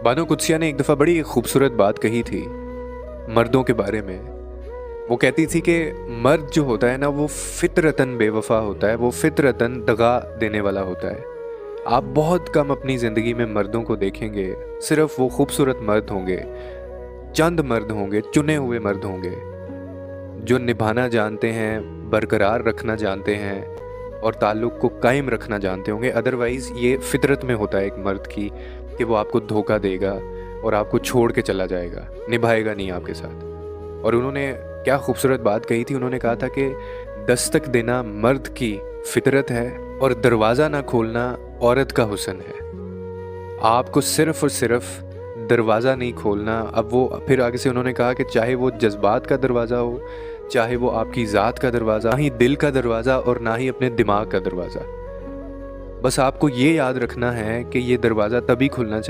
बानो कुद्सिया ने एक दफ़ा बड़ी खूबसूरत बात कही थी मर्दों के बारे में। वो कहती थी कि मर्द जो होता है ना, वो फितरतन बेवफा होता है, वो फितरतन दगा देने वाला होता है। आप बहुत कम अपनी ज़िंदगी में मर्दों को देखेंगे, सिर्फ वो खूबसूरत मर्द होंगे, चंद मर्द होंगे, चुने हुए मर्द होंगे जो निभाना जानते हैं, बरकरार रखना जानते हैं और ताल्लुक़ को कायम रखना जानते होंगे। अदरवाइज़ ये फितरत में होता है एक मर्द की कि वो आपको धोखा देगा और आपको छोड़ के चला जाएगा, निभाएगा नहीं आपके साथ। और उन्होंने क्या खूबसूरत बात कही थी, उन्होंने कहा था कि दस्तक देना मर्द की फितरत है और दरवाज़ा ना खोलना औरत का हुस्न है। आपको सिर्फ़ और सिर्फ दरवाज़ा नहीं खोलना। अब वो फिर आगे से उन्होंने कहा कि चाहे वो जज़्बात का दरवाज़ा हो, चाहे वो आपकी ज़ात का दरवाज़ा, ना ही दिल का दरवाज़ा और ना ही अपने दिमाग का दरवाज़ा। बस आपको ये याद रखना है कि ये दरवाज़ा तभी खुलना चाहिए